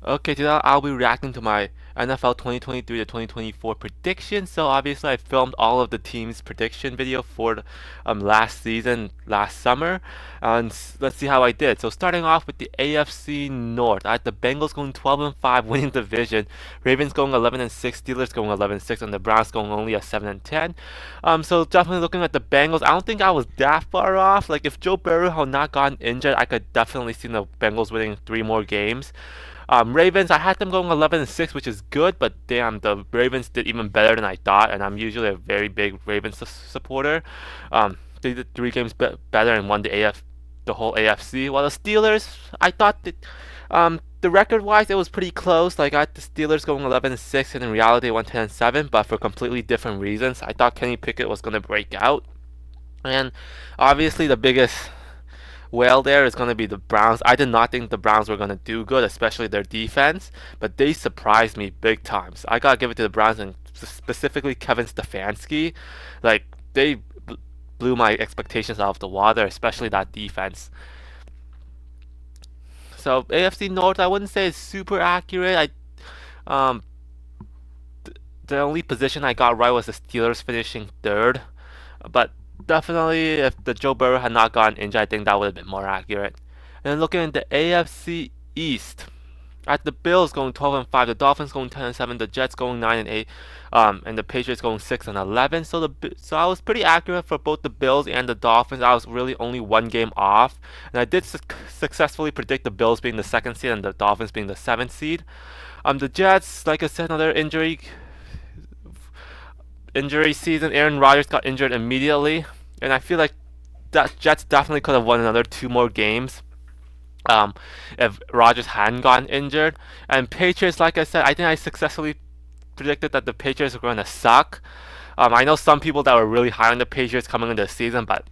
Okay, today I'll be reacting to my NFL 2023 to 2024 predictions. So obviously I filmed all of the teams' prediction video for last season, last summer. And let's see how I did. So starting off with the AFC North, I had the Bengals going 12-5, winning the division. Ravens going 11-6, Steelers going 11-6, and the Browns going only at 7-10. So definitely looking at the Bengals, I don't think I was that far off. Like if Joe Burrow had not gotten injured, I could definitely see the Bengals winning 3 more games. Ravens, I had them going 11-6, which is good, but damn, the Ravens did even better than I thought, and I'm usually a very big Ravens supporter. They did 3 games better and won the whole AFC. While the Steelers, I thought that the record-wise, it was pretty close. Like I had the Steelers going 11-6, and in reality, they went 10-7, but for completely different reasons. I thought Kenny Pickett was gonna break out, and obviously the biggest well there is going to be the Browns. I did not think the Browns were going to do good, especially their defense, but they surprised me big times. I got to give it to the Browns and specifically Kevin Stefanski. Like, they blew my expectations out of the water, especially that defense. So, AFC North, I wouldn't say it's super accurate. Um, the only position I got right was the Steelers finishing third, but definitely if the Joe Burrow had not gotten injured, I think that would have been more accurate. And then looking at the AFC East, at the Bills going 12-5, the Dolphins going 10-7, the Jets going 9-8, and the Patriots going 6-11. So I was pretty accurate for both the Bills and the Dolphins. I was really only 1 game off, and I did successfully predict the Bills being the second seed and the Dolphins being the seventh seed. The Jets, like I said, another injury season. Aaron Rodgers got injured immediately, and I feel like that Jets definitely could have won another 2 more games if Rodgers hadn't gotten injured. And Patriots, like I said, I think I successfully predicted that the Patriots were going to suck. I know some people that were really high on the Patriots coming into the season, but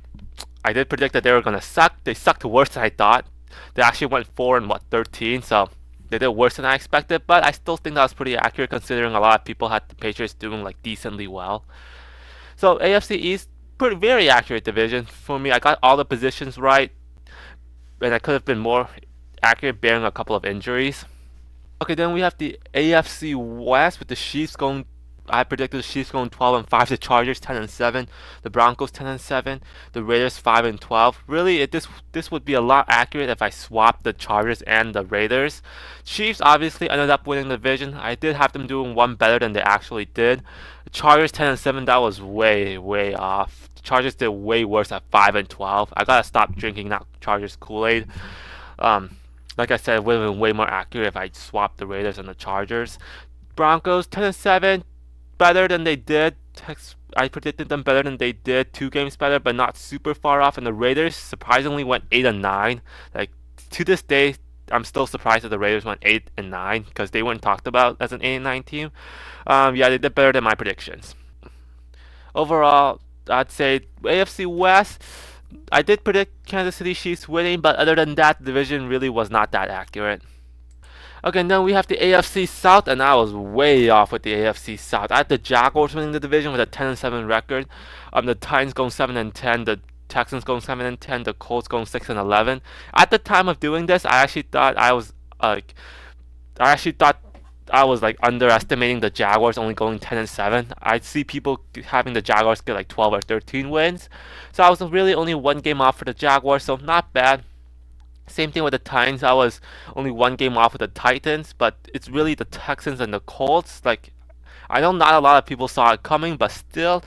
I did predict that they were going to suck. They sucked worse than I thought. They actually went 4-13, so they did worse than I expected, but I still think that was pretty accurate considering a lot of people had the Patriots doing like decently well. So AFC East, pretty very accurate division for me. I got all the positions right, and I could have been more accurate bearing a couple of injuries. Okay, then we have the AFC West with the Chiefs going. I predicted the Chiefs going 12-5, the Chargers 10-7, the Broncos 10-7, the Raiders 5-12. Really, this would be a lot accurate if I swapped the Chargers and the Raiders. Chiefs obviously ended up winning the division. I did have them doing one better than they actually did. The Chargers 10-7, that was way off. The Chargers did way worse at 5-12. I gotta stop drinking that Chargers Kool-Aid. Um, like I said, it would have been way more accurate if I swapped the Raiders and the Chargers. Broncos 10-7, better than they did. I predicted them better than they did. 2 games better, but not super far off. And the Raiders surprisingly went 8-9. Like to this day, I'm still surprised that the Raiders went 8-9 because they weren't talked about as an 8-9 team. Yeah, they did better than my predictions. Overall, I'd say AFC West. I did predict Kansas City Chiefs winning, but other than that, the division really was not that accurate. Okay, and then we have the AFC South, and I was way off with the AFC South. I had the Jaguars winning the division with a 10-7 record. The Titans going 7-10, the Texans going 7-10, the Colts going 6-11. At the time of doing this, I actually thought I was like underestimating the Jaguars only going 10-7. I see people having the Jaguars get like 12 or 13 wins, so I was really only 1 game off for the Jaguars, so not bad. Same thing with the Titans. I was only 1 game off with the Titans, but it's really the Texans and the Colts. Like, I know not a lot of people saw it coming, but still,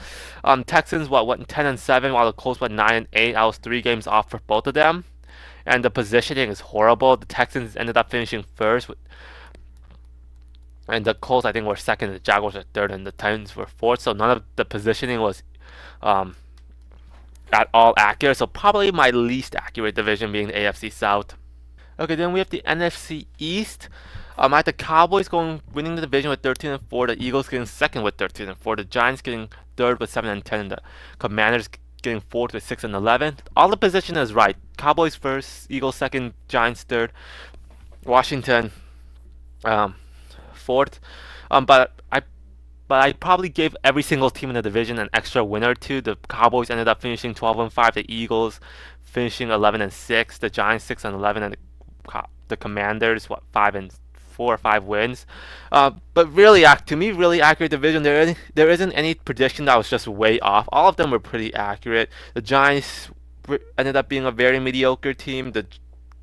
Texans went 10-7, while the Colts went 9-8. I was 3 games off for both of them, and the positioning is horrible. The Texans ended up finishing first, and the Colts I think were second. The Jaguars were third, and the Titans were fourth. So none of the positioning was um, at all accurate. So probably my least accurate division being the AFC South. Okay, then we have the NFC East. I had the Cowboys winning the division with 13-4, the Eagles getting second with 13-4, the Giants getting third with 7-10, and the Commanders getting fourth with 6-11. All the position is right. Cowboys first, Eagles second, Giants third, Washington fourth. But I probably gave every single team in the division an extra win or two. The Cowboys ended up finishing 12-5, the Eagles finishing 11-6, the Giants 6-11, and the Commanders 5-4. 4 or 5 wins. But really, to me, really accurate division. There isn't any prediction that was just way off. All of them were pretty accurate. The Giants ended up being a very mediocre team. The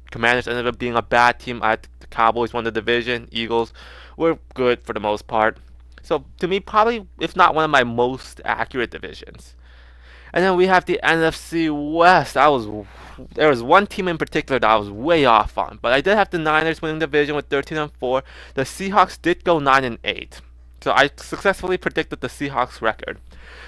Commanders ended up being a bad team. The Cowboys won the division. Eagles were good for the most part. So to me, probably if not one of my most accurate divisions. And then we have the NFC West. There was one team in particular that I was way off on, but I did have the Niners winning the division with 13-4. The Seahawks did go 9-8, so I successfully predicted the Seahawks record,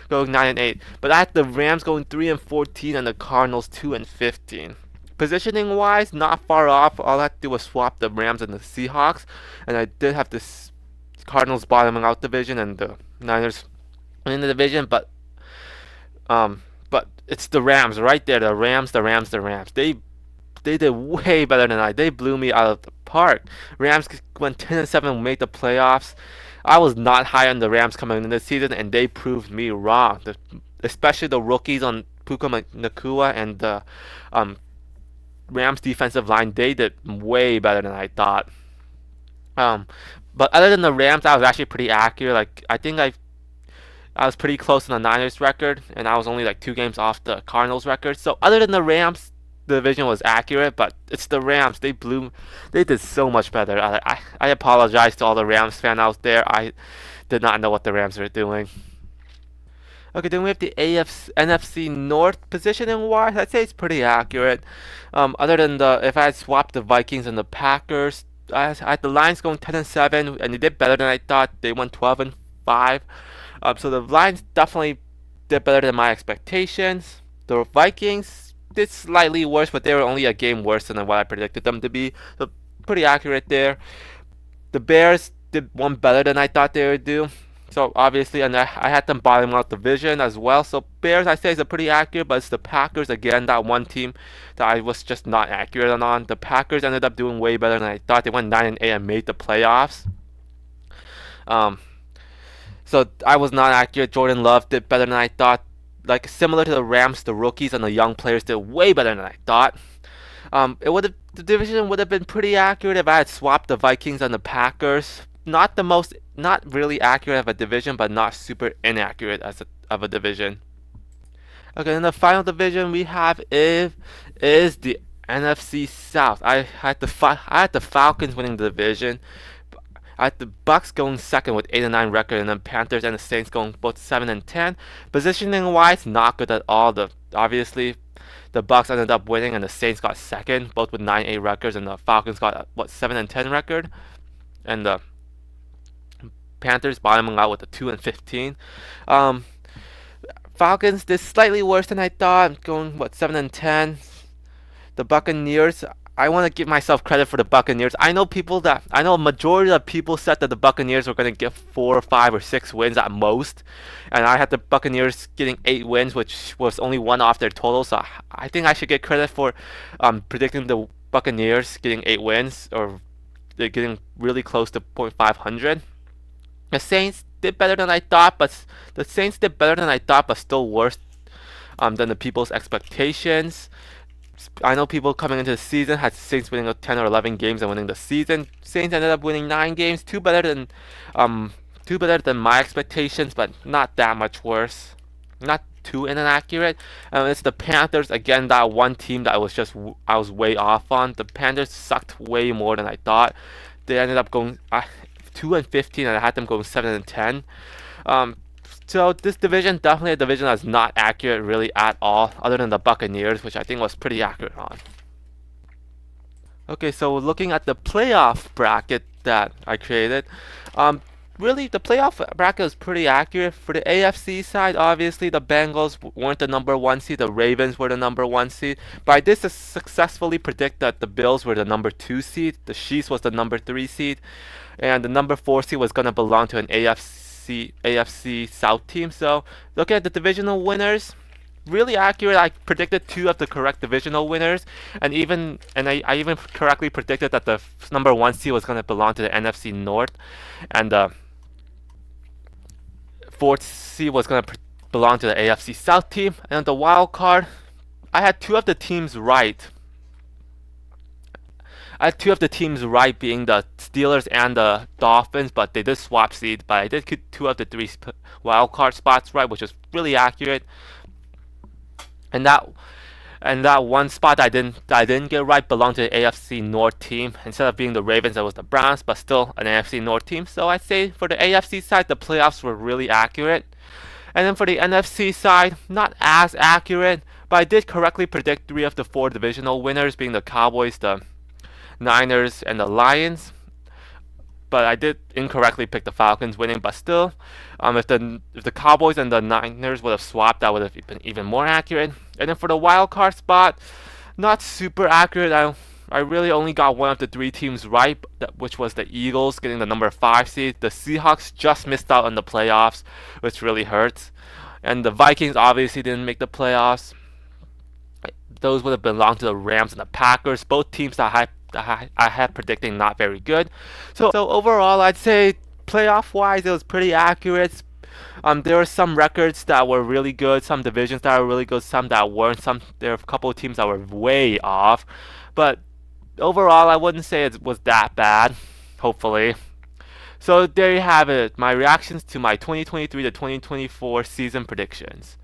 going 9-8. But I had the Rams going 3-14 and the Cardinals 2-15. Positioning wise, not far off. All I had to do was swap the Rams and the Seahawks, and I did have the Cardinals bottoming out division and the Niners winning the division, but it's the Rams right there. The Rams. They did way better than I. They blew me out of the park. Rams went 10-7, made the playoffs. I was not high on the Rams coming into the season, and they proved me wrong. Especially the rookies on Puka Nakua and the Rams defensive line. They did way better than I thought. But other than the Rams, I was actually pretty accurate. Like I think I was pretty close on the Niners record, and I was only like 2 games off the Cardinals record. So other than the Rams, the division was accurate, but it's the Rams. They did so much better. I apologize to all the Rams fans out there. I did not know what the Rams were doing. Okay, then we have the NFC North positioning wise. I'd say it's pretty accurate. Other than if I had swapped the Vikings and the Packers, I had the Lions going 10-7, and they did better than I thought. They won 12-5. So the Lions definitely did better than my expectations. The Vikings did slightly worse, but they were only a game worse than what I predicted them to be. So pretty accurate there. The Bears did one better than I thought they would do. So obviously, and I had them bottom out division as well. So Bears, I say, is a pretty accurate, but it's the Packers again, that one team that I was just not accurate on. The Packers ended up doing way better than I thought. They went 9-8 and made the playoffs. So I was not accurate. Jordan Love did better than I thought. Like similar to the Rams, the rookies and the young players did way better than I thought. The division would have been pretty accurate if I had swapped the Vikings and the Packers. Not really accurate of a division, but not super inaccurate of a division. Okay, then the final division we have is the NFC South. I had the Falcons winning the division. I had the Bucks going second with 8-9 record, and then Panthers and the Saints going both 7-10. Positioning wise, not good at all. Obviously the Bucks ended up winning, and the Saints got second, both with 9-8 records, and the Falcons got 7-10 record, and the Panthers bottoming out with a 2-15. Falcons did slightly worse than I thought, going 7-10. The Buccaneers, I want to give myself credit for the Buccaneers. I know a majority of people said that the Buccaneers were going to get 4 or 5 or 6 wins at most, and I had the Buccaneers getting 8 wins, which was only 1 off their total. So I think I should get credit for predicting the Buccaneers getting 8 wins, or they're getting really close to .500. The Saints did better than I thought, but still worse than the people's expectations. I know people coming into the season had Saints winning 10 or 11 games and winning the season. Saints ended up winning 9 games, two better than my expectations, but not that much worse. Not too inaccurate. It's the Panthers again, that one team that I was way off on. The Panthers sucked way more than I thought. They ended up going 2-15, and I had them going 7-10. So this division, definitely a division that's not accurate really at all, other than the Buccaneers, which I think was pretty accurate on. Okay, so looking at the playoff bracket that I created, really the playoff bracket was pretty accurate. For the AFC side, obviously the Bengals weren't the number 1 seed, the Ravens were the number 1 seed, but I did successfully predict that the Bills were the number 2 seed, the Chiefs was the number 3 seed, and the number 4 seed was going to belong to an AFC South team. So looking at the divisional winners, really accurate. I predicted 2 of the correct divisional winners, and I even correctly predicted that the number 1 seed was going to belong to the NFC North, and the 4th seed was going to belong to the AFC South team. And the wild card, I had 2 of the teams right. I had two of the teams right, being the Steelers and the Dolphins, but they did swap seeds. But I did get two of the three wild card spots right, which is really accurate. And that one spot I didn't get right belonged to the AFC North team. Instead of being the Ravens, it was the Browns, but still an AFC North team. So I'd say for the AFC side, the playoffs were really accurate. And then for the NFC side, not as accurate, but I did correctly predict three of the four divisional winners, being the Cowboys, the Niners, and the Lions. But I did incorrectly pick the Falcons winning. But still, if the Cowboys and the Niners would have swapped, that would have been even more accurate. And then for the wild card spot, not super accurate. I really only got one of the three teams right, which was the Eagles getting the number 5 seed. The Seahawks just missed out on the playoffs, which really hurts. And the Vikings obviously didn't make the playoffs. Those would have belonged to the Rams and the Packers, both teams that I had predicting not very good. So overall, I'd say playoff-wise, it was pretty accurate. There were some records that were really good, some divisions that were really good, some that weren't. There were a couple of teams that were way off, but overall, I wouldn't say it was that bad. Hopefully. So there you have it, my reactions to my 2023 to 2024 season predictions.